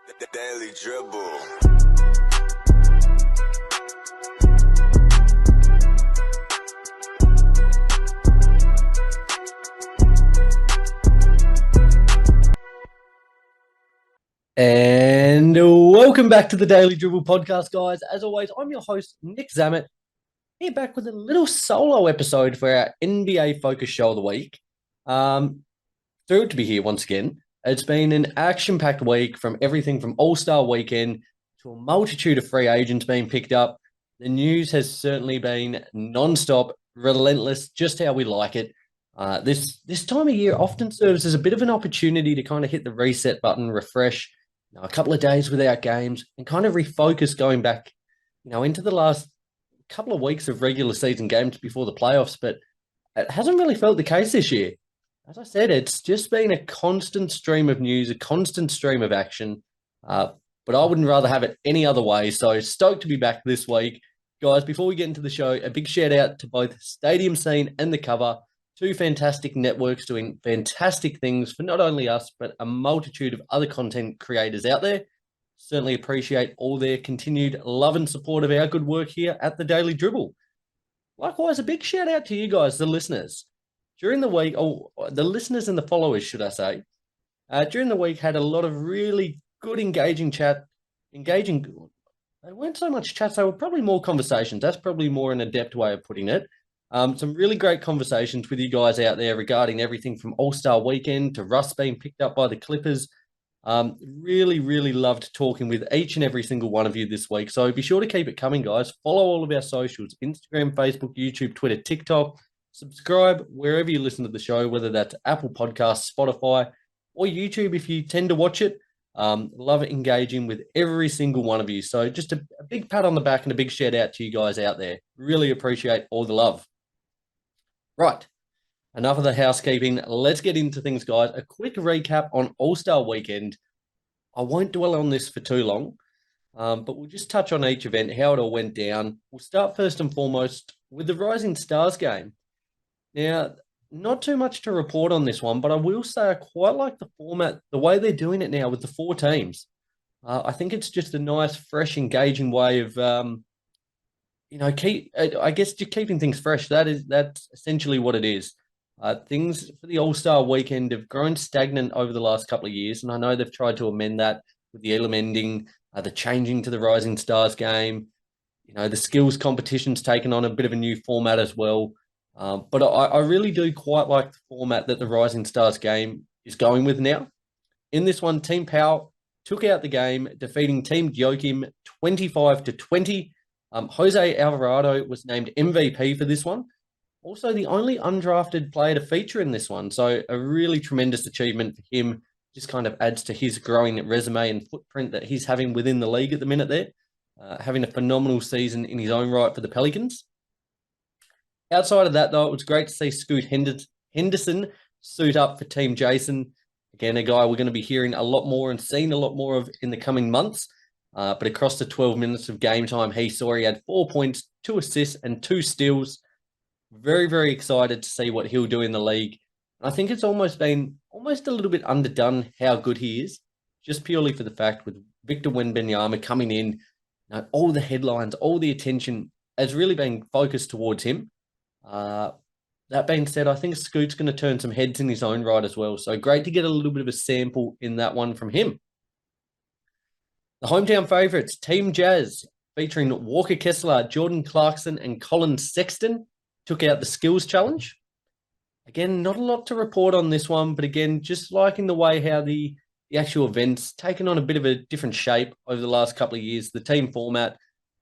The Daily Dribble. And welcome back to the Daily Dribble podcast, guys. As always, I'm your host, Nick Zammit, here back with a little solo episode for our NBA Focus Show of the week. Thrilled to be here once again. It's been an action-packed week from everything from All-Star Weekend to a multitude of free agents being picked up. The news has certainly been non-stop, relentless, just how we like it. This time of year often serves as a bit of an opportunity to kind of hit the reset button, refresh, a couple of days without games, and kind of refocus going back, into the last couple of weeks of regular season games before the playoffs. But it hasn't really felt the case this year. As I said, it's just been a constant stream of news, a constant stream of action. But I wouldn't rather have it any other way. So stoked to be back this week. Guys, before we get into the show, a big shout out to both Stadium Scene and The Cover, two fantastic networks doing fantastic things for not only us, but a multitude of other content creators out there. Certainly appreciate all their continued love and support of our good work here at the Daily Dribble. Likewise, a big shout out to you guys, the listeners. During the week, the listeners and the followers, should I say, during the week had a lot of really good engaging, they weren't so much chats, they were probably more conversations. That's probably more an adept way of putting it. Some really great conversations with you guys out there regarding everything from All-Star Weekend to Russ being picked up by the Clippers. Really, really loved talking with each and every single one of you this week. So be sure to keep it coming, guys. Follow all of our socials, Instagram, Facebook, YouTube, Twitter, TikTok. Subscribe wherever you listen to the show, whether that's Apple Podcasts, Spotify, or YouTube if you tend to watch it. Love engaging with every single one of you. So just a big pat on the back and a big shout out to you guys out there. Really appreciate all the love. Right, enough of the housekeeping. Let's get into things, guys. A quick recap on All-Star Weekend. I won't dwell on this for too long, but we'll just touch on each event, how it all went down. We'll start first and foremost with the Rising Stars game. Now, not too much to report on this one, but I will say I quite like the format, the way they're doing it now with the 4 teams. I think it's just a nice, fresh, engaging way of, just keeping things fresh. That's essentially what it is. Things for the All-Star Weekend have grown stagnant over the last couple of years, and I know they've tried to amend that with the Elam ending, the changing to the Rising Stars game. The skills competition's taken on a bit of a new format as well. But I really do quite like the format that the Rising Stars game is going with now. In this one, Team Powell took out the game, defeating Team Joachim 25-20. Jose Alvarado was named MVP for this one. Also, the only undrafted player to feature in this one. So a really tremendous achievement for him. Just kind of adds to his growing resume and footprint that he's having within the league at the minute there. Having a phenomenal season in his own right for the Pelicans. Outside of that, though, it was great to see Scoot Henderson suit up for Team Jason. Again, a guy we're going to be hearing a lot more and seeing a lot more of in the coming months. But across the 12 minutes of game time, he had 4 points, 2 assists, and 2 steals. Very, very excited to see what he'll do in the league. I think it's almost been a little bit underdone how good he is, just purely for the fact with Victor Wembanyama coming in, all the headlines, all the attention has really been focused towards him. That being said, I think Scoot's going to turn some heads in his own right as well. So great to get a little bit of a sample in that one from him. The hometown favourites, Team Jazz, featuring Walker Kessler, Jordan Clarkson, and Colin Sexton, took out the skills challenge. Again, not a lot to report on this one, but again, just liking the way how the actual event's taken on a bit of a different shape over the last couple of years. The team format,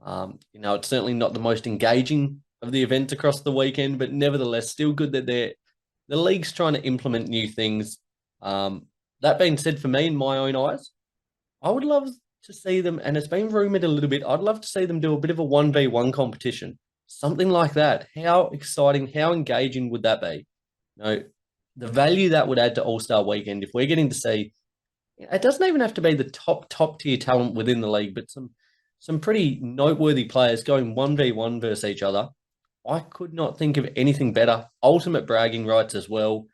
it's certainly not the most engaging of the events across the weekend, but nevertheless, still good that the league's trying to implement new things. That being said, for me, in my own eyes, I would love to see them, and it's been rumoured a little bit, I'd love to see them do a bit of a 1v1 competition. Something like that. How exciting, how engaging would that be? The value that would add to All-Star Weekend, if we're getting to see, it doesn't even have to be the top tier talent within the league, but some pretty noteworthy players going 1v1 versus each other. I could not think of anything better. Ultimate bragging rights as well.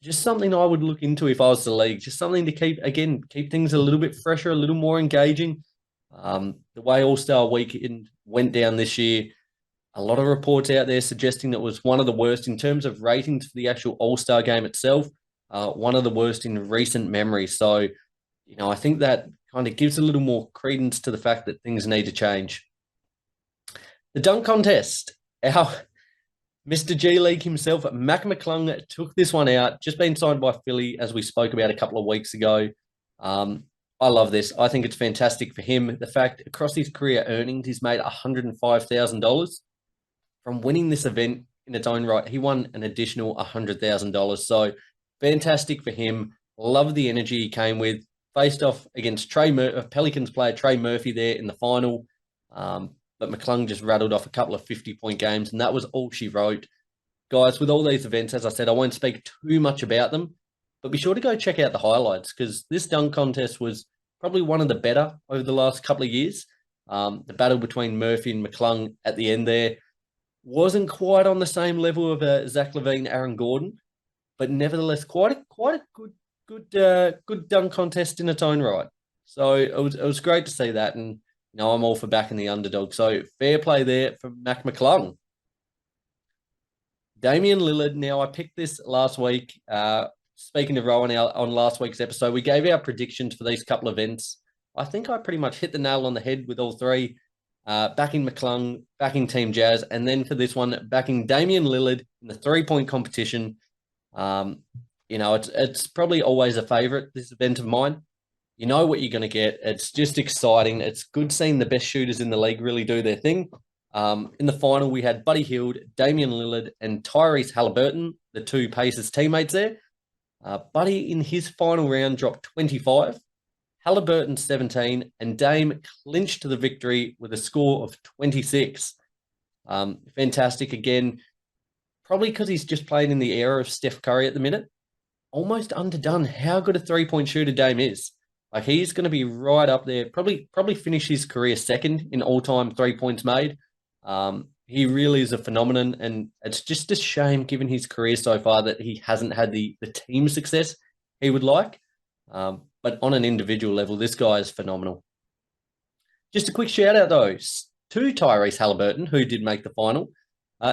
just something I would look into if I was the league. Just something to keep things a little bit fresher, a little more engaging. The way All-Star Weekend went down this year, a lot of reports out there suggesting that it was one of the worst in terms of ratings for the actual All-Star game itself, one of the worst in recent memory. So, I think that kind of gives a little more credence to the fact that things need to change. The dunk contest. Our Mr. G League himself, McClung, took this one out, just been signed by Philly, as we spoke about a couple of weeks ago. I love this. I think it's fantastic for him. The fact across his career earnings, he's made $105,000 from winning this event in its own right. He won an additional $100,000. So fantastic for him. Love the energy he came with. Faced off against Pelicans player Trey Murphy there in the final. But McClung just rattled off a couple of 50-point games, and that was all she wrote. Guys, with all these events, as I said, I won't speak too much about them, but be sure to go check out the highlights because this dunk contest was probably one of the better over the last couple of years. The battle between Murphy and McClung at the end there wasn't quite on the same level of Zach LaVine, Aaron Gordon, but nevertheless, quite a good dunk contest in its own right. So it was great to see that, and I'm all for backing the underdog. So fair play there from McClung. Damian Lillard. Now, I picked this last week. Speaking to Rowan on last week's episode, we gave our predictions for these couple of events. I think I pretty much hit the nail on the head with all three. Backing McClung, backing Team Jazz, and then for this one, backing Damian Lillard in the three-point competition. It's probably always a favorite, this event of mine. You know what you're going to get. It's just exciting. It's good seeing the best shooters in the league really do their thing. In the final, we had Buddy Hield, Damian Lillard, and Tyrese Halliburton, the two Pacers teammates there. Buddy, in his final round, dropped 25. Halliburton 17, and Dame clinched the victory with a score of 26. Fantastic again, probably because he's just playing in the era of Steph Curry at the minute. Almost underdone how good a three-point shooter Dame is. Like, he's going to be right up there, probably finish his career second in all-time 3 points made. He really is a phenomenon, and it's just a shame given his career so far that he hasn't had the team success he would like. But on an individual level, this guy is phenomenal. Just a quick shout out, though, to Tyrese Halliburton, who did make the final.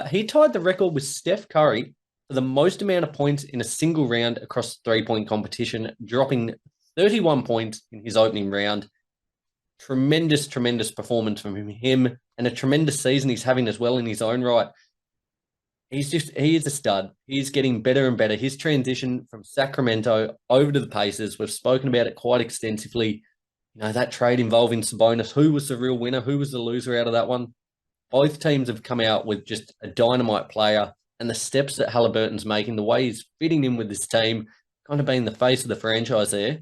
He tied the record with Steph Curry for the most amount of points in a single round across three-point competition, dropping 31 points in his opening round. Tremendous performance from him, and a tremendous season he's having as well in his own right. He is a stud. He's getting better and better. His transition from Sacramento over to the Pacers, we've spoken about it quite extensively. That trade involving Sabonis, who was the real winner? Who was the loser out of that one? Both teams have come out with just a dynamite player, and the steps that Halliburton's making, the way he's fitting in with this team, kind of being the face of the franchise there.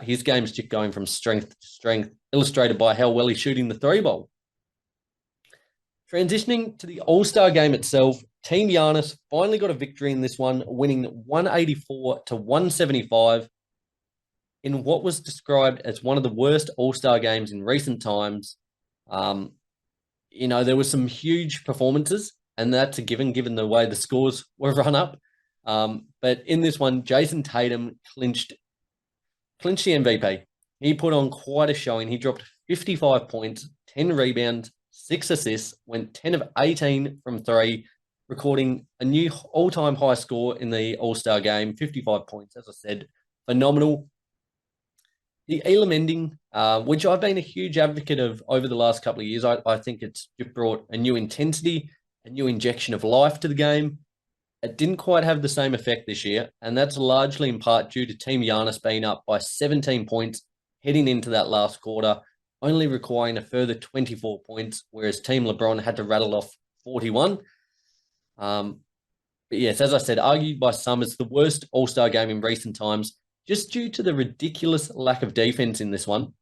His game's just going from strength to strength, illustrated by how well he's shooting the three ball. Transitioning to the All-Star game itself, Team Giannis finally got a victory in this one, winning 184-175 in what was described as one of the worst All-Star games in recent times. There were some huge performances, and that's a given the way the scores were run up. But in this one, Jason Tatum clinched the MVP. He put on quite a showing. He dropped 55 points, 10 rebounds, 6 assists, went 10 of 18 from three, recording a new all-time high score in the All-Star game, 55 points, as I said. Phenomenal. The Elam ending, which I've been a huge advocate of over the last couple of years, I think it's just brought a new intensity, a new injection of life to the game. It didn't quite have the same effect this year, and that's largely in part due to Team Giannis being up by 17 points heading into that last quarter, only requiring a further 24 points, whereas Team LeBron had to rattle off 41. But yes, as I said, argued by some, it's the worst All-Star game in recent times, just due to the ridiculous lack of defense in this one.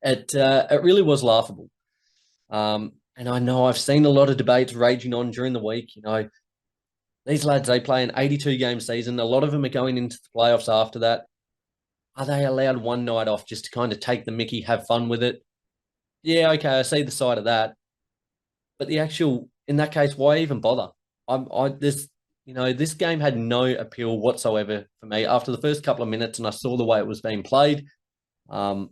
It really was laughable. And I know I've seen a lot of debates raging on during the week. These lads, they play an 82-game season. A lot of them are going into the playoffs after that. Are they allowed one night off just to kind of take the mickey, have fun with it? Yeah, okay, I see the side of that. But in that case, why even bother? this game had no appeal whatsoever for me after the first couple of minutes, and I saw the way it was being played. Um,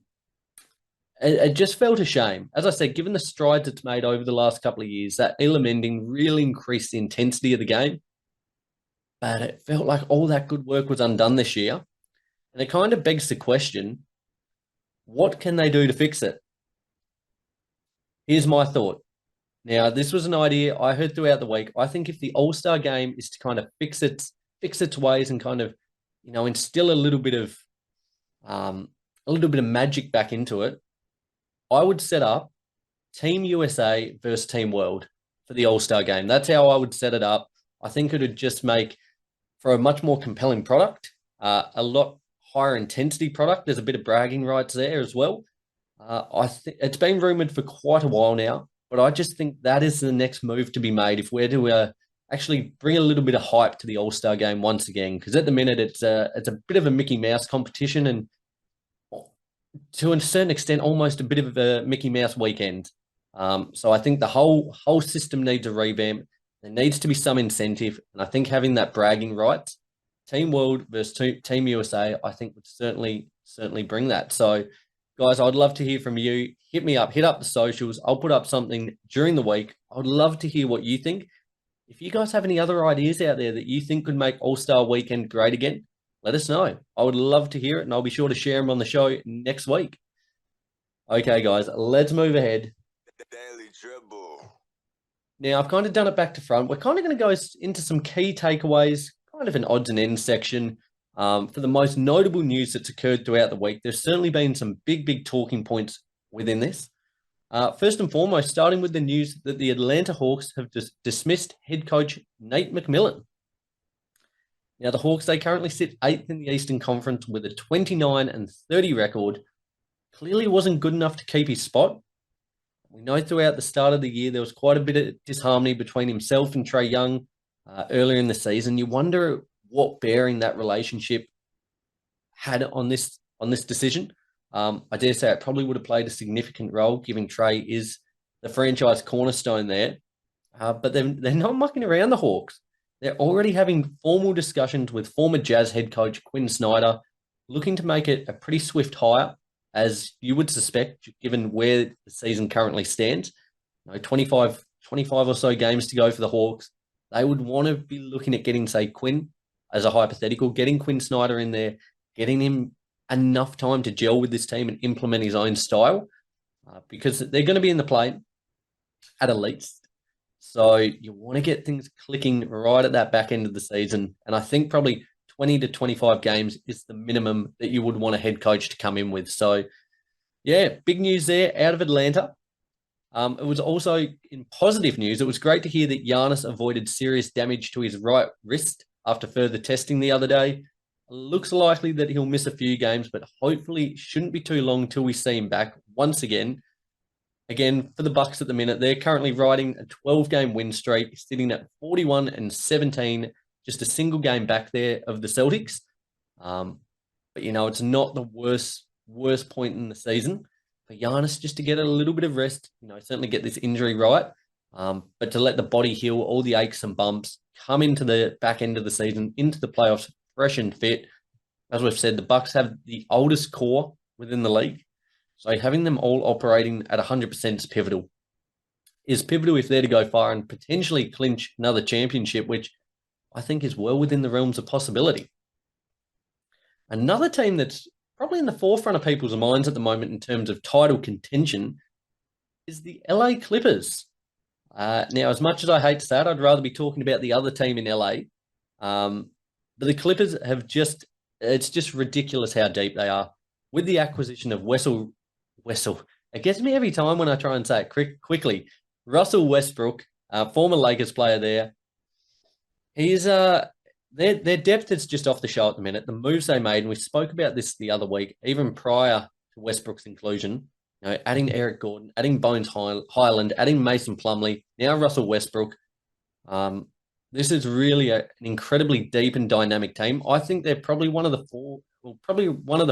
it just felt a shame. As I said, given the strides it's made over the last couple of years, that Elam ending really increased the intensity of the game. But it felt like all that good work was undone this year. And it kind of begs the question, what can they do to fix it? Here's my thought. Now, this was an idea I heard throughout the week. I think if the All-Star game is to kind of fix its ways and kind of, instill a little bit of magic back into it, I would set up Team USA versus Team World for the All-Star game. That's how I would set it up. I think it would just make for a much more compelling product, a lot higher intensity product. There's a bit of bragging rights there as well. I think it's been rumored for quite a while now, but I just think that is the next move to be made if we're to actually bring a little bit of hype to the All-Star game once again. Because at the minute it's a bit of a Mickey Mouse competition, and to a certain extent, almost a bit of a Mickey Mouse weekend. So I think the whole system needs a revamp. There needs to be some incentive, and I think having that bragging rights, Team World versus Team USA, I think would certainly bring that. So, guys, I'd love to hear from you. Hit me up, hit up the socials. I'll put up something during the week. I'd love to hear what you think. If you guys have any other ideas out there that you think could make All-Star Weekend great again, let us know. I would love to hear it, and I'll be sure to share them on the show next week. Okay, guys, let's move ahead. Daily Dribble. Now, I've kind of done it back to front. We're kind of going to go into some key takeaways, kind of an odds and ends section. For the most notable news that's occurred throughout the week, there's certainly been some big talking points within this. First and foremost, starting with the news that the Atlanta Hawks have dismissed head coach Nate McMillan. Now, the Hawks, they currently sit 8th in the Eastern Conference with a 29-30 record. Clearly wasn't good enough to keep his spot. We know throughout the start of the year, there was quite a bit of disharmony between himself and Trae Young earlier in the season. You wonder what bearing that relationship had on this decision. I dare say it probably would have played a significant role, given Trae is the franchise cornerstone there. But they're not mucking around the Hawks. They're already having formal discussions with former Jazz head coach Quinn Snyder, looking to make it a pretty swift hire, as you would suspect, given where the season currently stands. 25 or so games to go for the Hawks. They would want to be looking at getting, say, Quinn, as a hypothetical, getting Quinn Snyder in there, getting him enough time to gel with this team and implement his own style, because they're going to be in the play at least. So you want to get things clicking right at that back end of the season. And I think probably 20 to 25 games is the minimum that you would want a head coach to come in with. So, yeah, big news there out of Atlanta. It was also in positive news. It was great to hear that Giannis avoided serious damage to his right wrist after further testing the other day. It looks likely that he'll miss a few games, but hopefully shouldn't be too long till we see him back once again. Again, for the Bucks at the minute, they're currently riding a 12-game win streak, sitting at 41-17, just a single game back there of the Celtics. But, it's not the worst point in the season for Giannis just to get a little bit of rest, certainly get this injury right, but to let the body heal all the aches and bumps, come into the back end of the season, into the playoffs, fresh and fit. As we've said, the Bucks have the oldest core within the league. So having them all operating at 100% is pivotal. Is pivotal if they're to go far and potentially clinch another championship, which I think is well within the realms of possibility. Another team that's probably in the forefront of people's minds at the moment in terms of title contention is the LA Clippers. Now, as much as I hate to say it, I'd rather be talking about the other team in LA. But the Clippers it's just ridiculous how deep they are. With the acquisition of Wessel, it gets me every time when I try and say it quickly. Russell Westbrook, former Lakers player there. He's their depth is just off the show at the minute. The moves they made, and we spoke about this the other week, even prior to Westbrook's inclusion, adding Eric Gordon, adding Bones Highland, adding Mason Plumlee, now Russell Westbrook. This is really an incredibly deep and dynamic team. I think they're probably one of the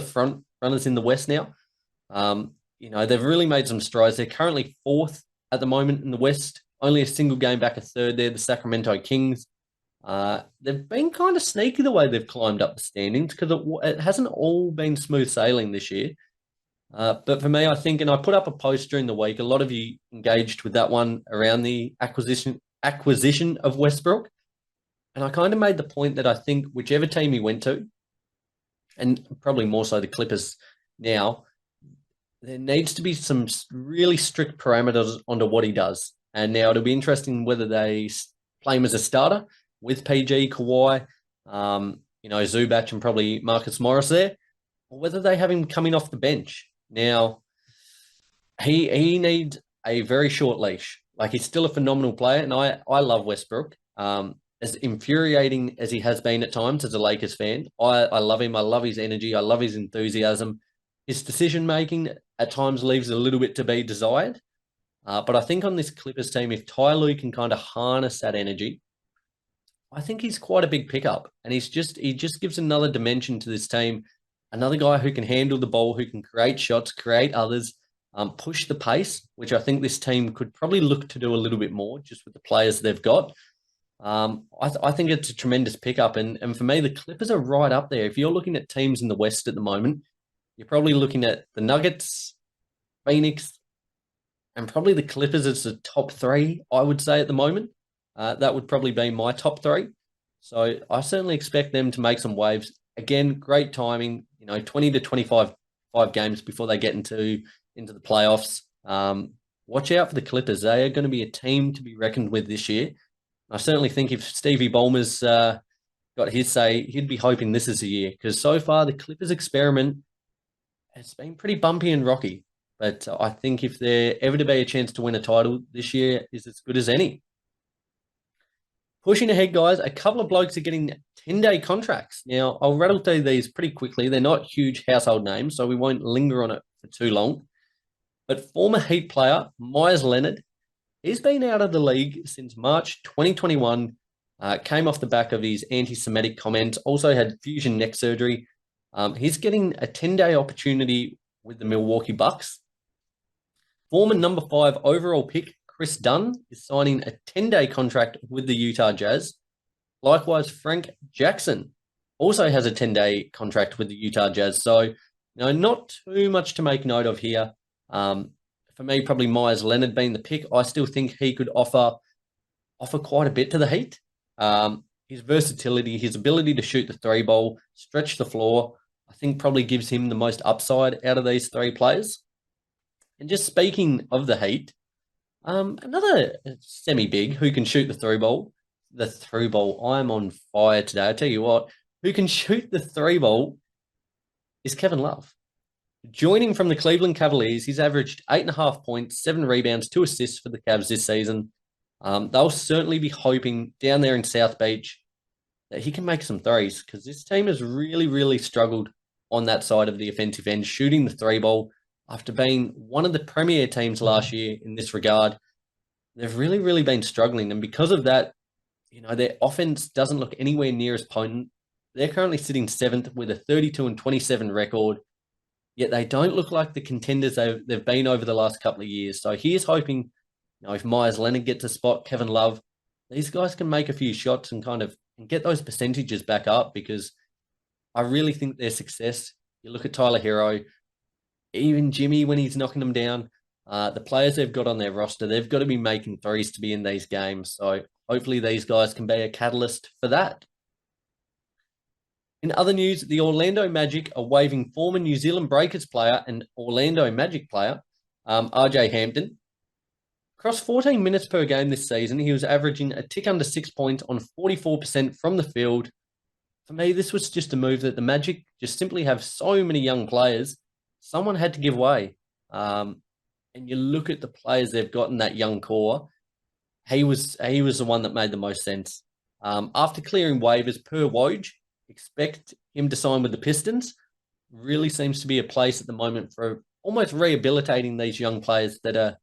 front runners in the West now. They've really made some strides. They're currently 4th at the moment in the West, only a single game back, a 3rd there, the Sacramento Kings. They've been kind of sneaky the way they've climbed up the standings because it hasn't all been smooth sailing this year. But for me, I think, and I put up a post during the week, a lot of you engaged with that one around the acquisition of Westbrook. And I kind of made the point that I think whichever team he went to, and probably more so the Clippers now, there needs to be some really strict parameters onto what he does. And now it'll be interesting whether they play him as a starter with PG, Kawhi, Zubac and probably Marcus Morris there, or whether they have him coming off the bench. Now, he needs a very short leash. Like, he's still a phenomenal player, and I love Westbrook. As infuriating as he has been at times as a Lakers fan, I love him. I love his energy. I love his enthusiasm. His decision-making at times leaves a little bit to be desired. But I think on this Clippers team, if Ty Lue can kind of harness that energy, I think he's quite a big pickup. And he just gives another dimension to this team. Another guy who can handle the ball, who can create shots, create others, push the pace, which I think this team could probably look to do a little bit more just with the players they've got. I think it's a tremendous pickup. And for me, the Clippers are right up there. If you're looking at teams in the West at the moment, you're probably looking at the Nuggets, Phoenix, and probably the Clippers as the top three, I would say, at the moment. That would probably be my top three. So I certainly expect them to make some waves. Again, great timing, 20 to 25 games before they get into the playoffs. Watch out for the Clippers. They are going to be a team to be reckoned with this year. I certainly think if Stevie Ballmer's got his say, he'd be hoping this is the year, because so far the Clippers experiment has been pretty bumpy and rocky. But I think if there ever to be a chance to win a title, this year is as good as any. Pushing ahead, guys, a couple of blokes are getting 10-day contracts. Now, I'll rattle through these pretty quickly. They're not huge household names, so we won't linger on it for too long. But former Heat player Myers Leonard, he's been out of the league since March 2021, came off the back of his anti-Semitic comments, also had fusion neck surgery. He's getting a 10-day opportunity with the Milwaukee Bucks. Former number 5 overall pick Chris Dunn is signing a 10-day contract with the Utah Jazz. Likewise, Frank Jackson also has a 10-day contract with the Utah Jazz. So, not too much to make note of here. For me, probably Myers Leonard being the pick. I still think he could offer quite a bit to the Heat. His versatility, his ability to shoot the three ball, stretch the floor, I think probably gives him the most upside out of these three players. And just speaking of the Heat, another semi-big who can shoot the three ball. The three ball, I'm on fire today. I tell you what, who can shoot the three ball is Kevin Love. Joining from the Cleveland Cavaliers, he's averaged 8.5 points, 7 rebounds, 2 assists for the Cavs this season. They'll certainly be hoping down there in South Beach that he can make some threes, because this team has really, really struggled on that side of the offensive end, shooting the three ball. After being one of the premier teams last year in this regard, they've really, really been struggling. And because of that, their offense doesn't look anywhere near as potent. They're currently sitting 7th with a 32-27 record, yet they don't look like the contenders they've been over the last couple of years. So here's hoping, if Myers Leonard gets a spot, Kevin Love, these guys can make a few shots and and get those percentages back up, because I really think their success, you look at Tyler Hero, even Jimmy when he's knocking them down, the players they've got on their roster, they've got to be making threes to be in these games. So hopefully these guys can be a catalyst for that. In other news, the Orlando Magic are waiving former New Zealand Breakers player and Orlando Magic player, RJ Hampton. Across 14 minutes per game this season, he was averaging a tick under 6 points on 44% from the field. For me, this was just a move that the Magic just simply have so many young players. Someone had to give way. And you look at the players they've got in that young core, he was the one that made the most sense. After clearing waivers per Woj, expect him to sign with the Pistons. Really seems to be a place at the moment for almost rehabilitating these young players that are,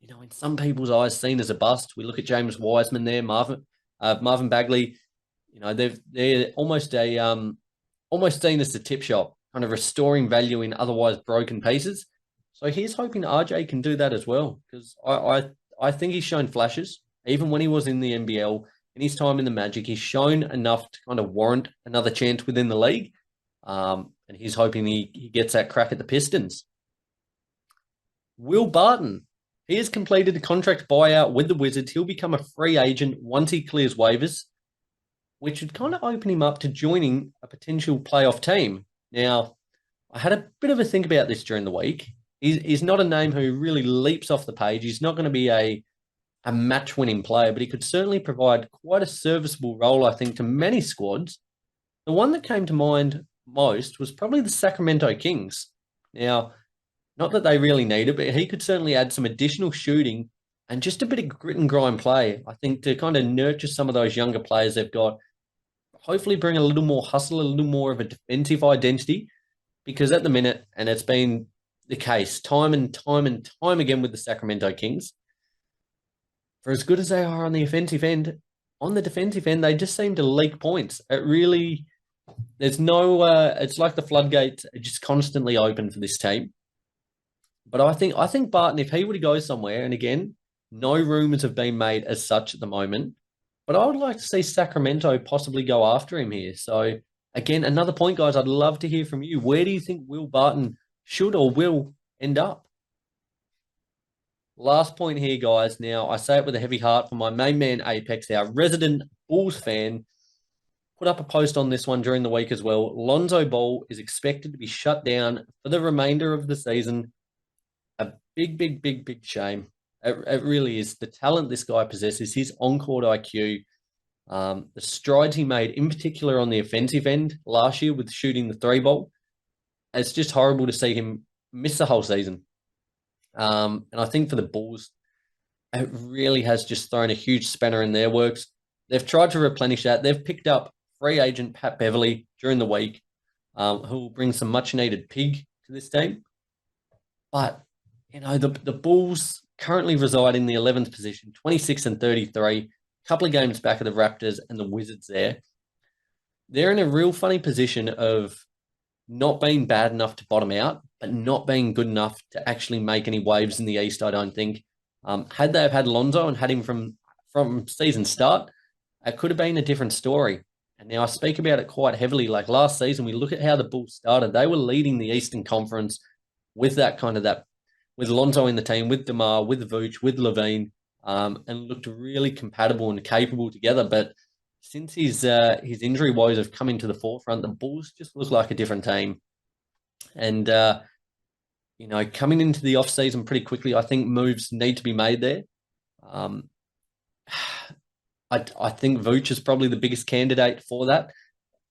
in some people's eyes seen as a bust. We look at James Wiseman there, Marvin Bagley. They're almost seen as the tip shop, kind of restoring value in otherwise broken pieces. So here's hoping RJ can do that as well, because I think he's shown flashes. Even when he was in the NBL, in his time in the Magic, he's shown enough to kind of warrant another chance within the league. And he's hoping he gets that crack at the Pistons. Will Barton. He has completed a contract buyout with the Wizards. He'll become a free agent once he clears waivers, which would kind of open him up to joining a potential playoff team. Now, I had a bit of a think about this during the week. He's not a name who really leaps off the page. He's not going to be a match-winning player, but he could certainly provide quite a serviceable role, I think, to many squads. The one that came to mind most was probably the Sacramento Kings. Now, not that they really need it, but he could certainly add some additional shooting and just a bit of grit and grind play, I think, to kind of nurture some of those younger players they've got. Hopefully bring a little more hustle, a little more of a defensive identity, because at the minute, and it's been the case time and time again with the Sacramento Kings, for as good as they are on the offensive end, on the defensive end, they just seem to leak points. It really, there's no, it's like the floodgates are just constantly open for this team. But I think Barton, if he were to go somewhere, and again, no rumors have been made as such at the moment, but I would like to see Sacramento possibly go after him here. So again, another point, guys, I'd love to hear from you. Where do you think Will Barton should or will end up? Last point here, guys. Now, I say it with a heavy heart for my main man, Apex, our resident Bulls fan. Put up a post on this one during the week as well. Lonzo Ball is expected to be shut down for the remainder of the season. A big shame. It really is. The talent this guy possesses, his on-court IQ, the strides he made, in particular on the offensive end last year with shooting the three ball. It's just horrible to see him miss the whole season. And I think for the Bulls, it really has just thrown a huge spanner in their works. They've tried to replenish that. They've picked up free agent Pat Beverly during the week, who will bring some much-needed pig to this team. But, you know, the Bulls currently reside in the 11th position, 26-33, a couple of games back of the Raptors and the Wizards there. They're in a real funny position of not being bad enough to bottom out, but not being good enough to actually make any waves in the East, I don't think. Had they have had Lonzo and had him from season start, it could have been a different story. And now I speak about it quite heavily. Like last season, we look at how the Bulls started. They were leading the Eastern Conference with with Lonzo in the team, with DeMar, with Vooch, with Levine, and looked really compatible and capable together. But since his injury woes have come into the forefront, the Bulls just look like a different team. And, you know, coming into the offseason pretty quickly, I think moves need to be made there. I think Vooch is probably the biggest candidate for that.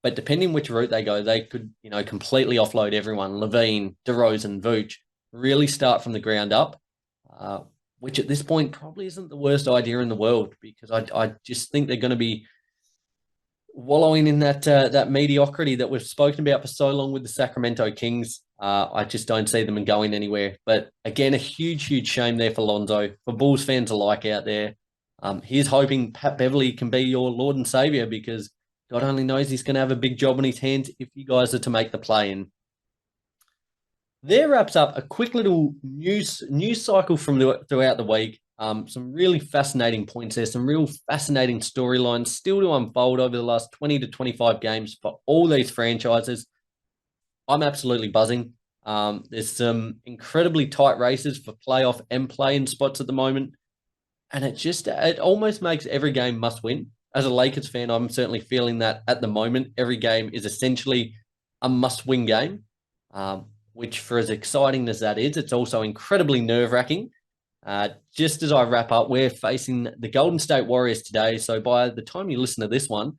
But depending which route they go, they could, you know, completely offload everyone. Levine, DeRozan, Vooch, really start from the ground up, which at this point probably isn't the worst idea in the world, because I just think they're going to be wallowing in that mediocrity that we've spoken about for so long with the Sacramento Kings. I just don't see them going anywhere. But again, a huge shame there for Lonzo, for Bulls fans alike out there. He's hoping Pat Beverly can be your Lord and Savior, because God only knows he's going to have a big job on his hands if you guys are to make the play-in. There wraps up a quick little news cycle from throughout the week. Some really fascinating points there, some real fascinating storylines still to unfold over the last 20 to 25 games for all these franchises. I'm absolutely buzzing. There's some incredibly tight races for playoff and play-in spots at the moment. And it almost makes every game must win. As a Lakers fan, I'm certainly feeling that at the moment. Every game is essentially a must-win game, which for as exciting as that is, it's also incredibly nerve-wracking. Just as I wrap up, we're facing the Golden State Warriors today. So by the time you listen to this one,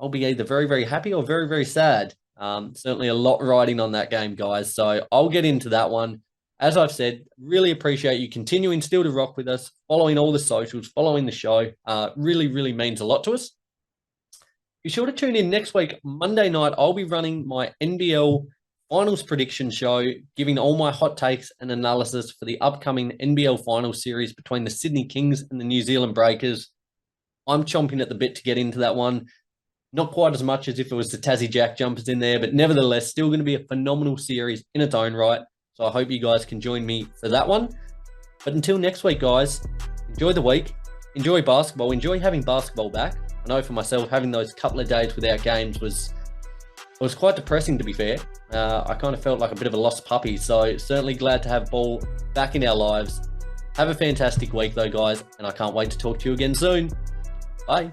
I'll be either very, very happy or very, very sad. Certainly a lot riding on that game, guys. So I'll get into that one. As I've said, really appreciate you continuing still to rock with us, following all the socials, following the show. Really means a lot to us. Be sure to tune in next week, Monday night. I'll be running my NBL Finals prediction show, giving all my hot takes and analysis for the upcoming NBL Finals series between the Sydney Kings and the New Zealand Breakers. I'm chomping at the bit to get into that one. Not quite as much as if it was the Tassie Jack jumpers in there, but nevertheless, still going to be a phenomenal series in its own right. So I hope you guys can join me for that one. But until next week, guys, enjoy the week enjoy basketball. Enjoy having basketball back. I know for myself, having those couple of days without games was quite depressing, to be fair. I kind of felt like a bit of a lost puppy. So certainly glad to have ball back in our lives. Have a fantastic week though, guys, and I can't wait to talk to you again soon. Bye.